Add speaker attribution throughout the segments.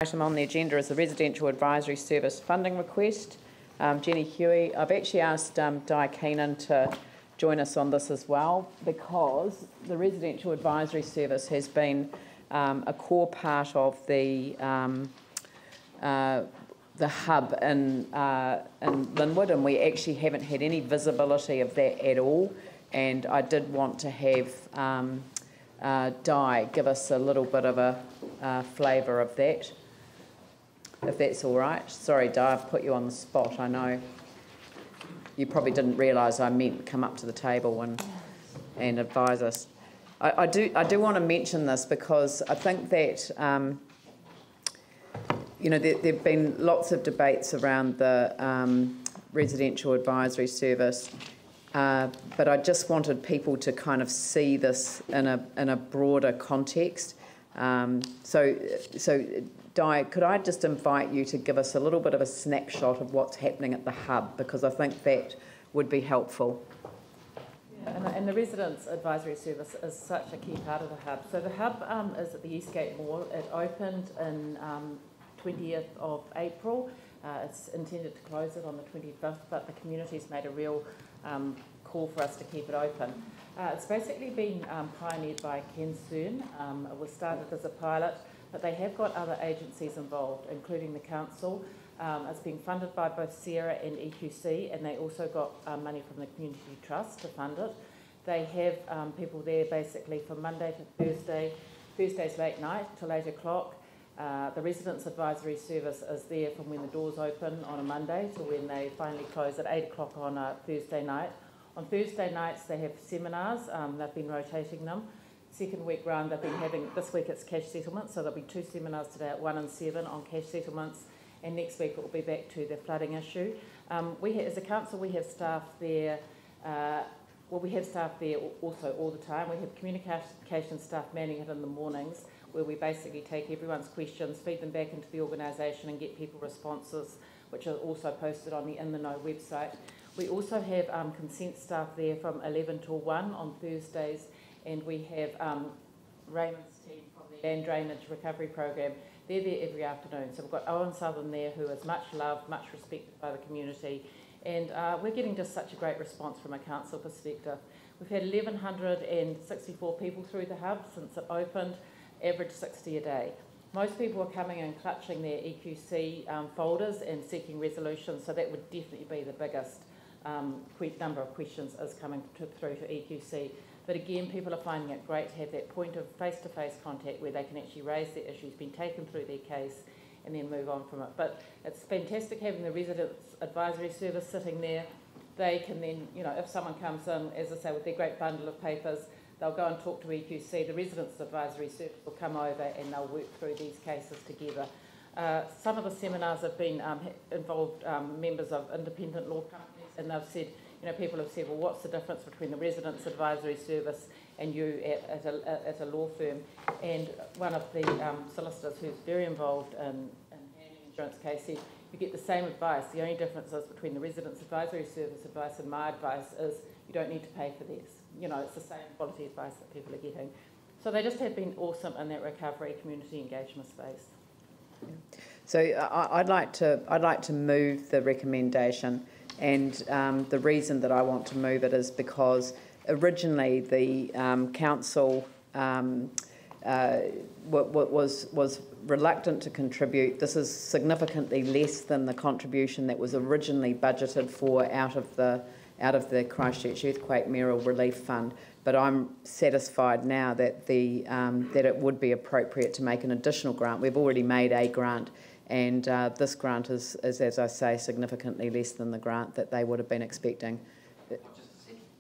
Speaker 1: Item on the agenda is the Residential Advisory Service funding request. Jenny Huey, I've actually asked Di Keenan to join us on this as well, because the Residential Advisory Service has been a core part of the hub in Linwood, and we actually haven't had any visibility of that at all. And I did want to have Di give us a little bit of a flavour of that, if that's all right. Sorry, Di, I've put you on the spot. I know you probably didn't realise I meant come up to the table and advise us. I do want to mention this because I think that you know, there've been lots of debates around the Residential Advisory Service, but I just wanted people to kind of see this in a broader context. So Di, could I just invite you to give us a little bit of a snapshot of what's happening at the hub, because I think that would be helpful.
Speaker 2: Yeah, and the Residents Advisory Service is such a key part of the hub. So the hub is at the Eastgate Mall. It opened in 20th of April. It's intended to close it on the 25th, but the community's made a real call for us to keep it open. It's basically been pioneered by Ken Soon. It was started as a pilot, but they have got other agencies involved, including the council. It's being funded by both Sierra and EQC, and they also got money from the Community Trust to fund it. They have people there basically from Monday to Thursday, Thursday's late night till 8 o'clock. The Residents Advisory Service is there from when the doors open on a Monday to when they finally close at 8 o'clock on a Thursday night. On Thursday nights they have seminars. They've been rotating them. Second week round they've been having, this week it's cash settlements, so there'll be 2 seminars today at 1 and 7 on cash settlements, and next week it will be back to the flooding issue. As a council we have staff there, we have staff there also all the time. We have communication staff manning it in the mornings, where we basically take everyone's questions, feed them back into the organisation and get people responses, which are also posted on the In the Know website. We also have consent staff there from 11 till 1 on Thursdays, and we have Raymond's team from the Land Drainage Recovery Program. They're there every afternoon. So we've got Owen Southern there, who is much loved, much respected by the community, and we're getting just such a great response from a council perspective. We've had 1,164 people through the hub since it opened, average 60 a day. Most people are coming and clutching their EQC folders and seeking resolutions, so that would definitely be the biggest number of questions is coming through to EQC. But again, people are finding it great to have that point of face-to-face contact where they can actually raise their issues, been taken through their case, and then move on from it. But it's fantastic having the Residents Advisory Service sitting there. They can then, you know, if someone comes in, as I say, with their great bundle of papers, they'll go and talk to EQC. The Residents Advisory Service will come over and they'll work through these cases together. Some of the seminars have been involved members of independent law companies, and they've said, you know, people have said, well, what's the difference between the Residents Advisory Service and you at a law firm? And one of the solicitors who's very involved in handling insurance case said, you get the same advice. The only difference is between the Residents Advisory Service advice and my advice is you don't need to pay for this. You know, it's the same quality advice that people are getting. So they just have been awesome in that recovery community engagement space.
Speaker 1: So I'd like to move the recommendation, and the reason that I want to move it is because originally the council was reluctant to contribute. This is significantly less than the contribution that was originally budgeted for out of the Christchurch Earthquake Mayoral Relief Fund. But I'm satisfied now that that it would be appropriate to make an additional grant. We've already made a grant, and this grant is, as I say, significantly less than the grant that they would have been expecting.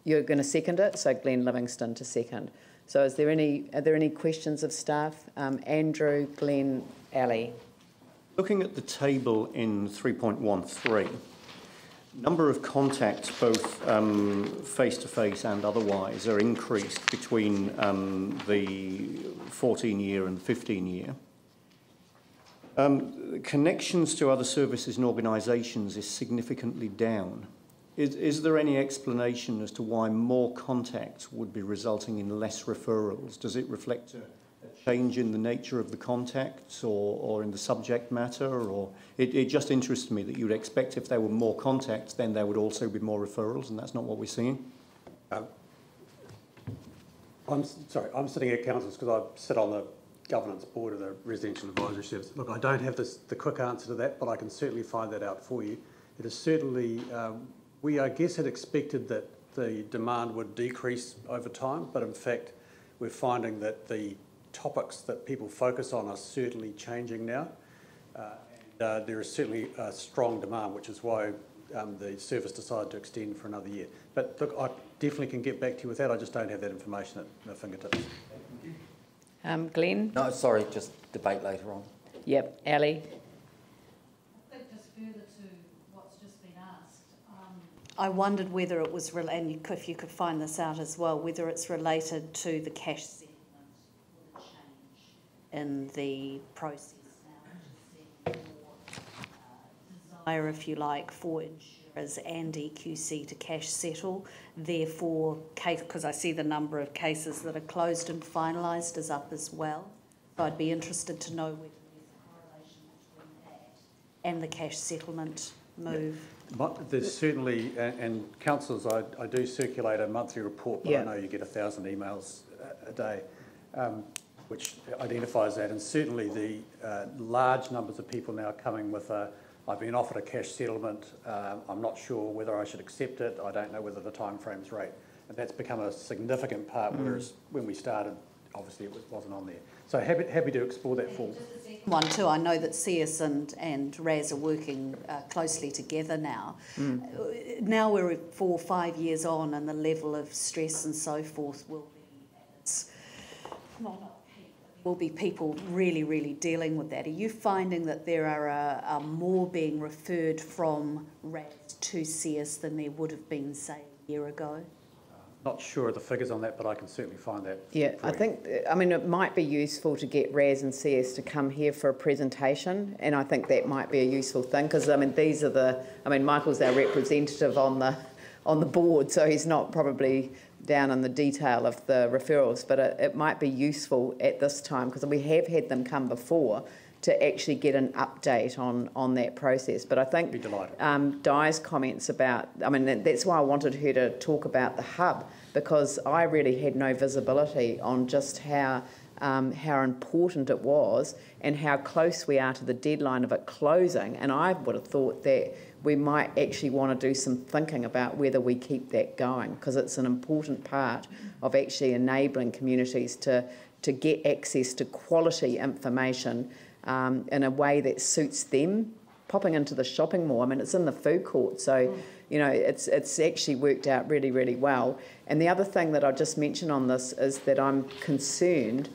Speaker 1: You're going to second it, so Glenn Livingston to second. So are there any questions of staff? Andrew, Glenn, Ali.
Speaker 3: Looking at the table in 3.13, number of contacts, both face-to-face and otherwise, are increased between the 14-year and 15-year. Connections to other services and organisations is significantly down. Is there any explanation as to why more contacts would be resulting in less referrals? Does it reflect a change in the nature of the contacts or in the subject matter? Or it just interests me that you'd expect if there were more contacts, then there would also be more referrals, and that's not what we're seeing.
Speaker 4: I'm sorry, I'm sitting at councils because I sit on the governance board of the Residential Advisory Service. Look, I don't have the quick answer to that, but I can certainly find that out for you. It is certainly, we I guess had expected that the demand would decrease over time, but in fact we're finding that the topics that people focus on are certainly changing now. And there is certainly a strong demand, which is why the service decided to extend for another year. But look, I definitely can get back to you with that. I just don't have that information at my fingertips.
Speaker 1: Glenn?
Speaker 5: No, sorry, just debate later on.
Speaker 1: Yep. Ali?
Speaker 6: I think just further to what's just been asked, I wondered whether it was, and if you could find this out as well, whether it's related to the cash settlement or the change in the process now, which is more desire, if you like, for insurers and EQC to cash settle. Therefore, because I see the number of cases that are closed and finalised is up as well. So I'd be interested to know whether there's a correlation between that and the cash settlement move.
Speaker 4: But there's certainly, and councillors, I do circulate a monthly report, but I know you get 1,000 emails a day, which identifies that. And certainly the large numbers of people now coming with I've been offered a cash settlement, I'm not sure whether I should accept it, I don't know whether the time frame's right. And that's become a significant part, whereas when we started, obviously it wasn't on there. So happy to explore that form.
Speaker 6: One too, I know that CS and RAS are working closely together now. Now we're 4 or 5 years on and the level of stress and so forth will be at its, will be people really, really dealing with that. Are you finding that there are more being referred from RAS to CS than there would have been, say, a year ago?
Speaker 4: Not sure of the figures on that, but I can certainly find that.
Speaker 1: Yeah, I think, I mean, it might be useful to get RAS and CS to come here for a presentation, and I think that might be a useful thing, because, I mean, these are Michael's our representative on the board, so he's not probably down in the detail of the referrals, but it might be useful at this time, because we have had them come before, to actually get an update on that process. But I think Di's comments about, I mean, that's why I wanted her to talk about the hub, because I really had no visibility on just how important it was and how close we are to the deadline of it closing. And I would have thought that we might actually want to do some thinking about whether we keep that going, because it's an important part of actually enabling communities to get access to quality information in a way that suits them. Popping into the shopping mall, I mean, it's in the food court, so you know, it's actually worked out really, really well. And the other thing that I just mentioned on this is that I'm concerned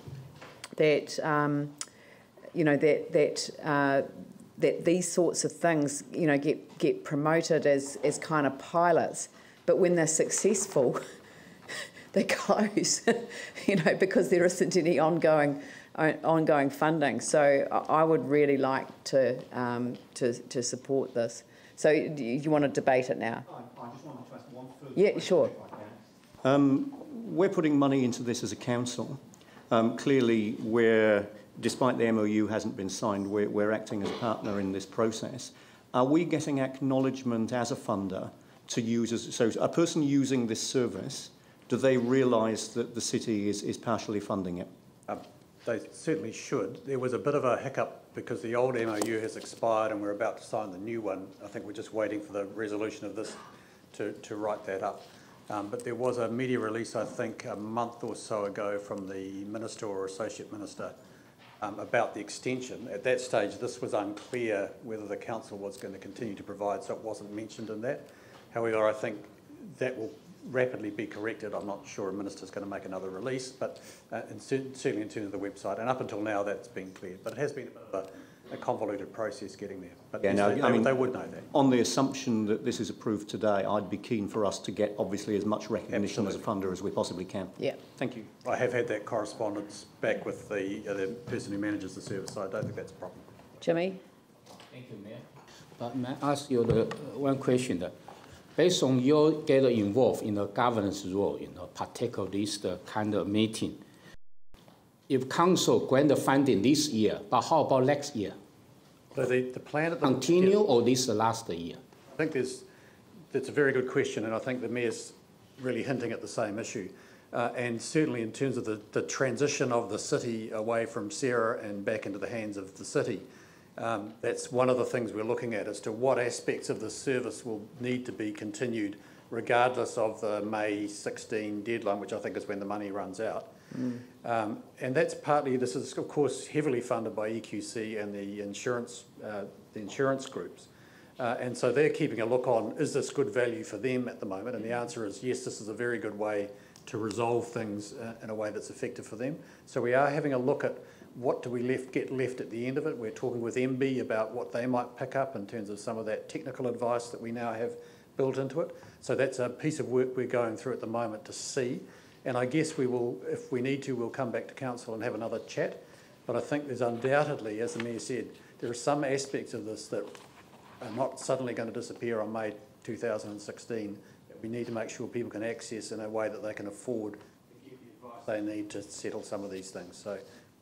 Speaker 1: that you know, that these sorts of things, you know, get promoted as kind of pilots, but when they're successful, they close, you know, because there isn't any ongoing funding. So I would really like to support this. So do you want to debate it now?
Speaker 3: I just wanted to ask one further
Speaker 1: question.
Speaker 3: Yeah,
Speaker 1: sure.
Speaker 3: We're putting money into this as a council. Clearly, despite the MOU hasn't been signed, we're acting as a partner in this process. Are we getting acknowledgement as a funder to use so a person using this service, do they realise that the city is partially funding it?
Speaker 4: They certainly should. There was a bit of a hiccup because the old MOU has expired and we're about to sign the new one. I think we're just waiting for the resolution of this to write that up. But there was a media release, I think, a month or so ago from the Minister or Associate Minister about the extension. At that stage, this was unclear whether the council was going to continue to provide, so it wasn't mentioned in that. However, I think that will rapidly be corrected. I'm not sure a minister's going to make another release, but certainly in terms of the website. And up until now, that's been cleared. But it has been a bit of a convoluted process getting there. But
Speaker 3: yeah,
Speaker 4: yes, they would know that.
Speaker 3: On the assumption that this is approved today, I'd be keen for us to get, obviously, as much recognition as a funder as we possibly can.
Speaker 1: Yeah.
Speaker 3: Thank you.
Speaker 4: I have had that correspondence back with the person who manages the service, so I don't think that's a problem.
Speaker 1: Jimmy?
Speaker 7: Thank you, Mayor. But may I ask you one question? Based on your getting involved in the governance role, particularly this kind of meeting, if council grant the funding this year, but how about next year?
Speaker 4: So the plan at the
Speaker 7: Continue or this is the last year?
Speaker 4: I think that's a very good question, and I think the Mayor's really hinting at the same issue. And certainly in terms of the transition of the city away from Sarah and back into the hands of the city, that's one of the things we're looking at as to what aspects of the service will need to be continued regardless of the May 16 deadline, which I think is when the money runs out. And that's partly, this is of course heavily funded by EQC and the insurance groups. And so they're keeping a look on, is this good value for them at the moment? And the answer is yes, this is a very good way to resolve things in a way that's effective for them. So we are having a look at what do we get left at the end of it. We're talking with MB about what they might pick up in terms of some of that technical advice that we now have built into it. So that's a piece of work we're going through at the moment to see. And I guess we will, if we need to, we'll come back to council and have another chat. But I think there's undoubtedly, as the Mayor said, there are some aspects of this that are not suddenly going to disappear on May 2016. We need to make sure people can access in a way that they can afford to get the advice they need to settle some of these things. So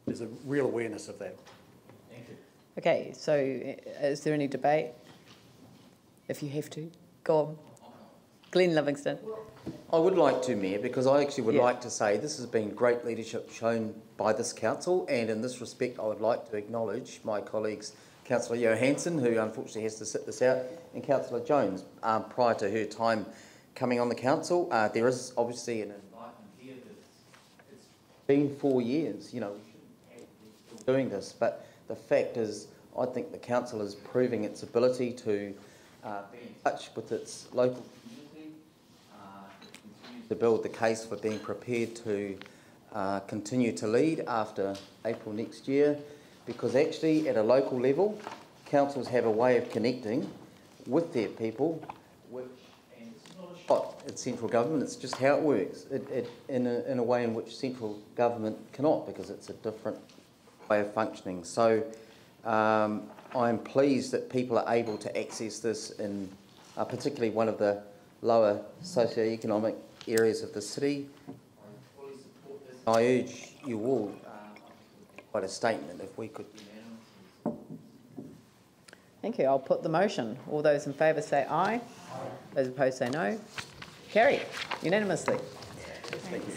Speaker 4: there's a real awareness of that.
Speaker 7: Thank you.
Speaker 1: Okay, so is there any debate? If you have to, go on. Glenn Livingston.
Speaker 5: I would like to, Mayor, because I actually would like to say this has been great leadership shown by this council, and in this respect I would like to acknowledge my colleagues, Councillor Johansson, who unfortunately has to sit this out, and Councillor Jones, prior to her time coming on the council. There is obviously an enlightenment here that it's been 4 years, you know, we shouldn't be still doing this, but the fact is I think the council is proving its ability to be in touch with its local community, to build the case for being prepared to continue to lead after April next year, because actually at a local level, councils have a way of connecting with their people, which, and it's not a shot at central government, it's just how it works, in a way in which central government cannot, because it's a different way of functioning. So I'm pleased that people are able to access this in particularly one of the lower socio-economic areas of the city. I fully support this. I urge you all quite a statement if we could.
Speaker 1: Thank you. I'll put the motion. All those in favour say aye. Those opposed say no. Carried unanimously. Thank you.